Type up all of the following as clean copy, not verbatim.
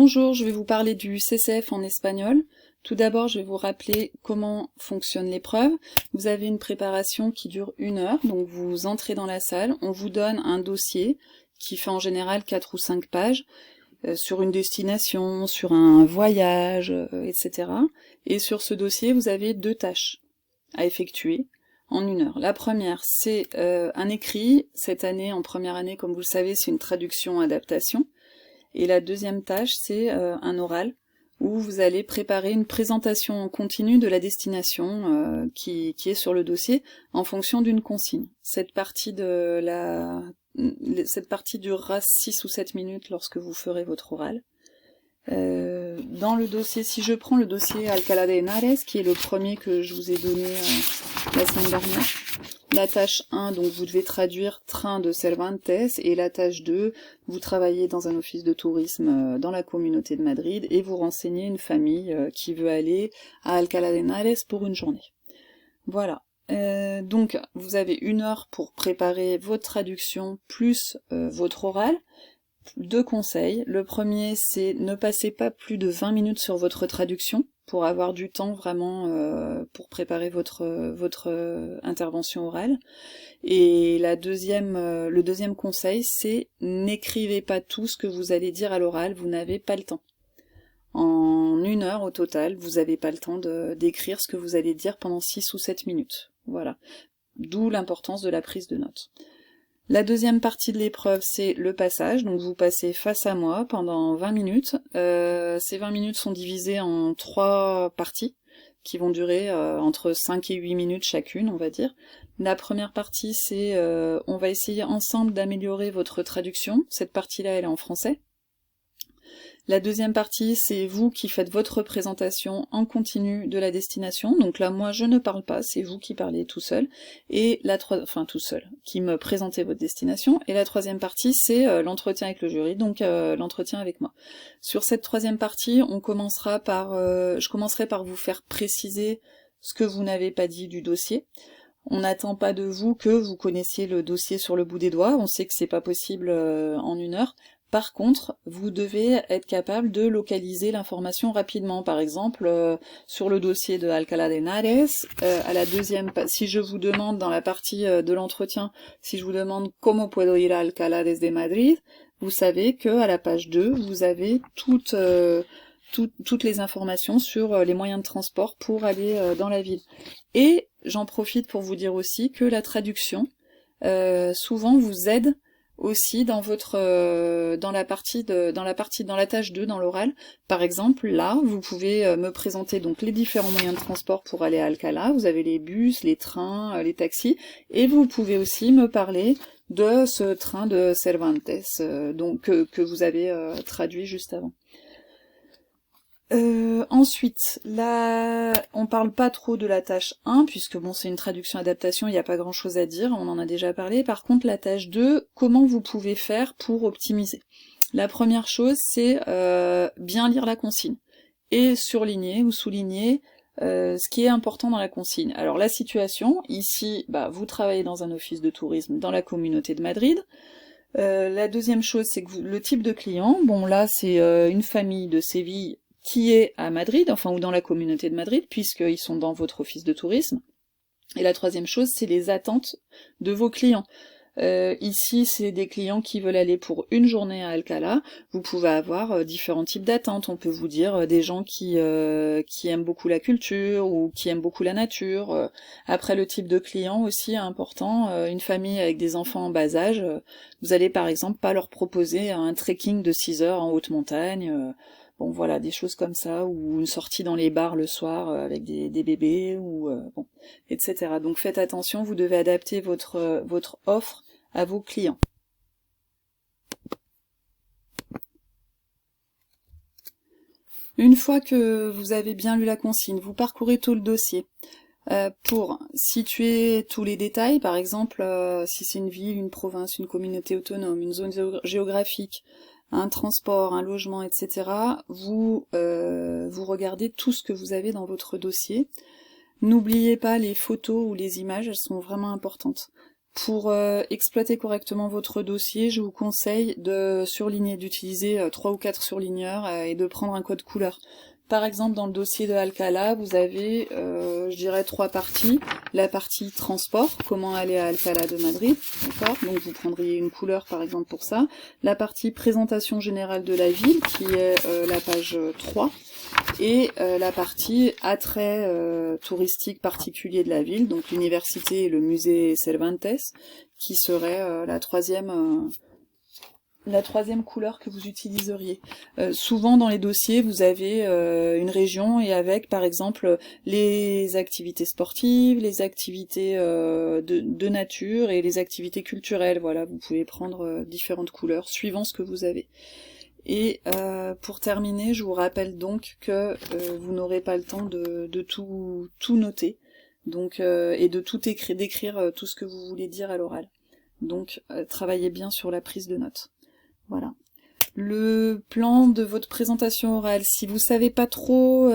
Bonjour, je vais vous parler du CCF en espagnol. Tout d'abord, je vais vous rappeler comment fonctionne l'épreuve. Vous avez une préparation qui dure 1 heure, donc vous entrez dans la salle, on vous donne un dossier qui fait en général 4 ou 5 pages, sur une destination, sur un voyage, etc. Et sur ce dossier, vous avez 2 tâches à effectuer en 1 heure. La première, c'est un écrit. Cette année, en première année, comme vous le savez, c'est une traduction-adaptation. Et la deuxième tâche, c'est un oral, où vous allez préparer une présentation en continu de la destination qui est sur le dossier, en fonction d'une consigne. Cette partie durera 6 ou 7 minutes lorsque vous ferez votre oral. Dans le dossier, si je prends le dossier Alcalá de Henares, qui est le premier que je vous ai donné la semaine dernière, la tâche 1, donc vous devez traduire train de Cervantes, et la tâche 2, vous travaillez dans un office de tourisme dans la communauté de Madrid, et vous renseignez une famille qui veut aller à Alcalá de Henares pour une journée. Voilà. Donc vous avez 1 heure pour préparer votre traduction plus votre oral. 2 conseils. Le premier, c'est ne passez pas plus de 20 minutes sur votre traduction pour avoir du temps vraiment pour préparer votre intervention orale. Et le deuxième conseil, c'est n'écrivez pas tout ce que vous allez dire à l'oral, vous n'avez pas le temps. En 1 heure au total, vous n'avez pas le temps d'écrire ce que vous allez dire pendant 6 ou 7 minutes. Voilà. D'où l'importance de la prise de notes. La deuxième partie de l'épreuve, c'est le passage, donc vous passez face à moi pendant 20 minutes. Ces 20 minutes sont divisées en 3 parties, qui vont durer entre 5 et 8 minutes chacune, on va dire. La première partie, c'est on va essayer ensemble d'améliorer votre traduction. Cette partie-là, elle est en français. La deuxième partie, c'est vous qui faites votre présentation en continu de la destination. Donc là, moi, je ne parle pas, c'est vous qui parlez tout seul. Et qui me présentez votre destination. Et la troisième partie, c'est l'entretien avec le jury, donc l'entretien avec moi. Sur cette troisième partie, je commencerai par vous faire préciser ce que vous n'avez pas dit du dossier. On n'attend pas de vous que vous connaissiez le dossier sur le bout des doigts, on sait que c'est pas possible en 1 heure. Par contre, vous devez être capable de localiser l'information rapidement. Par exemple, sur le dossier de Alcalá de Henares, si je vous demande dans la partie de l'entretien, si je vous demande « Cómo puedo ir a Alcalá desde Madrid ?», vous savez que à la page 2, vous avez toutes les informations sur les moyens de transport pour aller dans la ville. Et j'en profite pour vous dire aussi que la traduction, souvent vous aide aussi dans la tâche 2, dans l'oral. Par exemple, là, vous pouvez me présenter donc les différents moyens de transport pour aller à Alcalá. Vous avez les bus, les trains, les taxis, et vous pouvez aussi me parler de ce train de Cervantes, que vous avez traduit juste avant. Ensuite, là, on parle pas trop de la tâche 1, puisque bon, c'est une traduction-adaptation, il n'y a pas grand-chose à dire, on en a déjà parlé. Par contre, la tâche 2, comment vous pouvez faire pour optimiser? La première chose, c'est bien lire la consigne, et surligner ou souligner ce qui est important dans la consigne. Alors, la situation, ici, vous travaillez dans un office de tourisme dans la communauté de Madrid. La deuxième chose, c'est que le type de client, bon là, c'est une famille de Séville qui est à Madrid, enfin, ou dans la communauté de Madrid, puisqu'ils sont dans votre office de tourisme. Et la troisième chose, c'est les attentes de vos clients. Ici, c'est des clients qui veulent aller pour une journée à Alcalá. Vous pouvez avoir différents types d'attentes. On peut vous dire des gens qui aiment beaucoup la culture ou qui aiment beaucoup la nature. Après, le type de client aussi est important. Une famille avec des enfants en bas âge, vous allez par exemple pas leur proposer un trekking de 6 heures en haute montagne. Bon voilà, des choses comme ça, ou une sortie dans les bars le soir avec des bébés, etc. Donc faites attention, vous devez adapter votre offre à vos clients. Une fois que vous avez bien lu la consigne, vous parcourez tout le dossier pour situer tous les détails, par exemple si c'est une ville, une province, une communauté autonome, une zone géographique, un transport, un logement, etc. Vous regardez tout ce que vous avez dans votre dossier. N'oubliez pas les photos ou les images, elles sont vraiment importantes. Pour exploiter correctement votre dossier, je vous conseille de surligner, d'utiliser 3 ou 4 surligneurs et de prendre un code couleur. Par exemple, dans le dossier de Alcalá, vous avez, je dirais, 3 parties. La partie transport, comment aller à Alcalá de Madrid, d'accord? Donc vous prendriez une couleur par exemple pour ça. La partie présentation générale de la ville, qui est la page 3. Et la partie attrait touristique particulier de la ville, donc l'université et le musée Cervantes, qui serait la troisième couleur que vous utiliseriez. Souvent dans les dossiers, vous avez une région et avec, par exemple, les activités sportives, les activités de nature et les activités culturelles. Voilà, vous pouvez prendre différentes couleurs suivant ce que vous avez. Et pour terminer, je vous rappelle donc que vous n'aurez pas le temps de tout noter, donc et de tout d'écrire tout ce que vous voulez dire à l'oral. Donc travaillez bien sur la prise de notes. Voilà. Le plan de votre présentation orale, si vous savez pas trop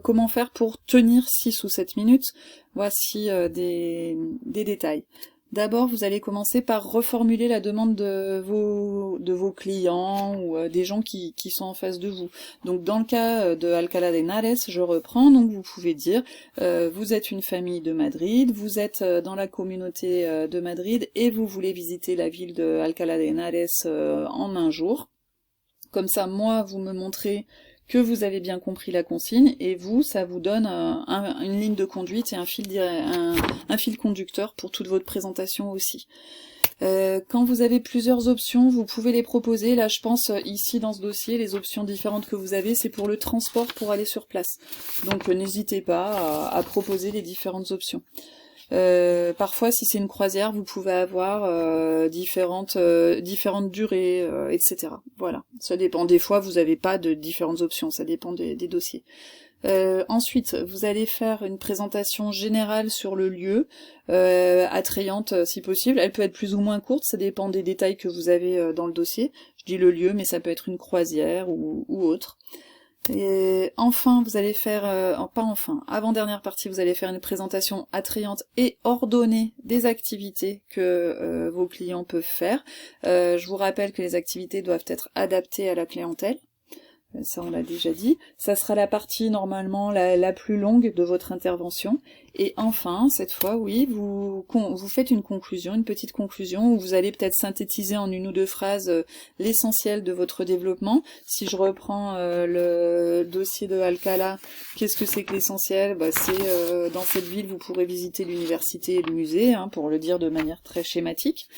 comment faire pour tenir 6 ou 7 minutes, voici des détails. D'abord, vous allez commencer par reformuler la demande de vos clients ou des gens qui sont en face de vous. Donc dans le cas de Alcalá de Henares, je reprends, donc vous pouvez dire vous êtes une famille de Madrid, vous êtes dans la communauté de Madrid et vous voulez visiter la ville de Alcalá de Henares en un jour. Comme ça, moi, vous me montrez que vous avez bien compris la consigne, et vous, ça vous donne une ligne de conduite et un fil conducteur pour toute votre présentation aussi. Quand vous avez plusieurs options, vous pouvez les proposer. Là, je pense ici dans ce dossier, les options différentes que vous avez, c'est pour le transport pour aller sur place. Donc n'hésitez pas à proposer les différentes options. Parfois, si c'est une croisière, vous pouvez avoir différentes durées, etc. Voilà, ça dépend. Des fois, vous n'avez pas de différentes options, ça dépend des dossiers. Ensuite, vous allez faire une présentation générale sur le lieu, attrayante si possible. Elle peut être plus ou moins courte, ça dépend des détails que vous avez dans le dossier. Je dis le lieu, mais ça peut être une croisière ou autre. Et enfin, vous allez faire, avant-dernière partie, vous allez faire une présentation attrayante et ordonnée des activités que vos clients peuvent faire. Je vous rappelle que les activités doivent être adaptées à la clientèle. Ça on l'a déjà dit. Ça sera la partie normalement la plus longue de votre intervention. Et enfin, cette fois, oui, vous faites une conclusion, une petite conclusion, où vous allez peut-être synthétiser en 1 ou 2 phrases l'essentiel de votre développement. Si je reprends le dossier de Alcalá, qu'est-ce que c'est que l'essentiel? C'est dans cette ville, vous pourrez visiter l'université et le musée, pour le dire de manière très schématique.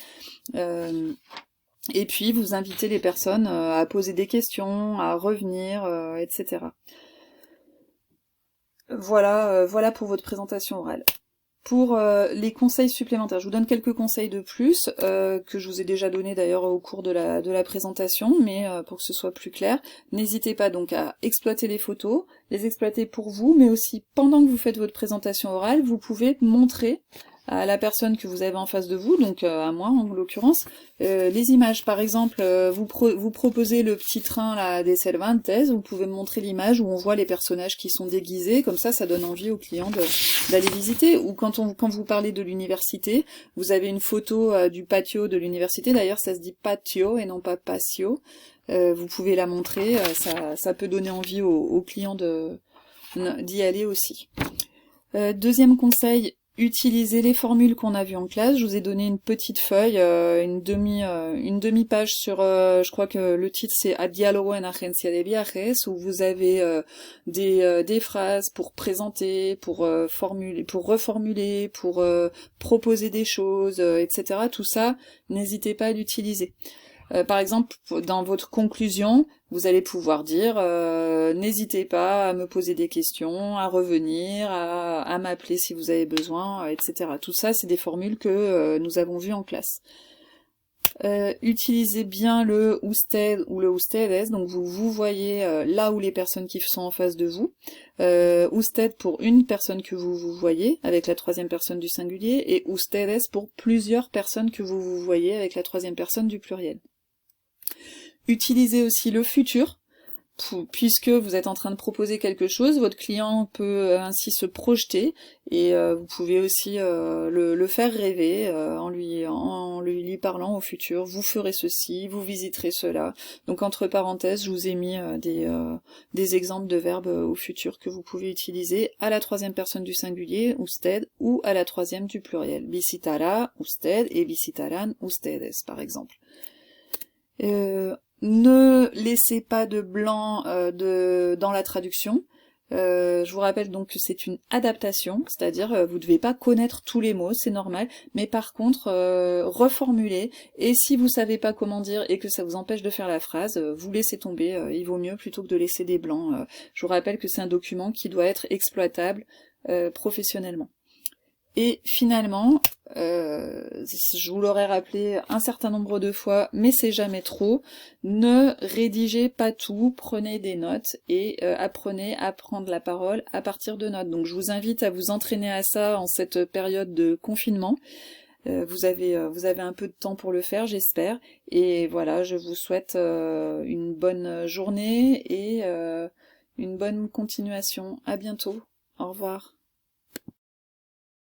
Et puis, vous invitez les personnes à poser des questions, à revenir, etc. Voilà pour votre présentation orale. Pour les conseils supplémentaires, je vous donne quelques conseils de plus, que je vous ai déjà donné d'ailleurs au cours de la présentation, mais pour que ce soit plus clair, n'hésitez pas donc à exploiter les photos, les exploiter pour vous, mais aussi pendant que vous faites votre présentation orale, vous pouvez montrer à la personne que vous avez en face de vous, donc à moi en l'occurrence, les images. Par exemple, vous proposez le petit train là des Cervantes, vous pouvez me montrer l'image où on voit les personnages qui sont déguisés, comme ça donne envie aux clients d'aller visiter. Ou quand vous parlez de l'université, vous avez une photo du patio de l'université, d'ailleurs ça se dit patio et non pas patio, vous pouvez la montrer, ça peut donner envie aux clients d'y aller aussi. Deuxième conseil, utilisez les formules qu'on a vues en classe. Je vous ai donné une petite feuille, une demi-page sur, je crois que le titre c'est A diálogo en agencia de viajes, où vous avez des phrases pour présenter, pour reformuler, pour proposer des choses, etc. Tout ça, n'hésitez pas à l'utiliser. Par exemple, dans votre conclusion, vous allez pouvoir dire n'hésitez pas à me poser des questions, à revenir, à m'appeler si vous avez besoin, etc. Tout ça, c'est des formules que nous avons vues en classe. Utilisez bien le usted ou le ustedes, donc vous voyez là où les personnes qui sont en face de vous. Usted pour une personne que vous voyez, avec la 3e personne du singulier, et ustedes pour plusieurs personnes que vous voyez, avec la 3e personne du pluriel. Utilisez aussi le futur puisque vous êtes en train de proposer quelque chose, votre client peut ainsi se projeter et vous pouvez aussi le faire rêver en lui parlant au futur. Vous ferez ceci, vous visiterez cela. Donc entre parenthèses, je vous ai mis des exemples de verbes au futur que vous pouvez utiliser à la troisième personne du singulier, usted, ou à la troisième du pluriel. Visitará, usted, et visitarán, ustedes, par exemple. Ne laissez pas de blanc dans la traduction. Je vous rappelle donc que c'est une adaptation, c'est-à-dire vous ne devez pas connaître tous les mots, c'est normal, mais par contre reformulez, et si vous savez pas comment dire et que ça vous empêche de faire la phrase, vous laissez tomber, il vaut mieux plutôt que de laisser des blancs. Je vous rappelle que c'est un document qui doit être exploitable professionnellement. Et finalement, je vous l'aurais rappelé un certain nombre de fois, mais c'est jamais trop, ne rédigez pas tout, prenez des notes et apprenez à prendre la parole à partir de notes. Donc je vous invite à vous entraîner à ça en cette période de confinement. Vous avez un peu de temps pour le faire, j'espère. Et voilà, je vous souhaite une bonne journée et une bonne continuation. À bientôt. Au revoir.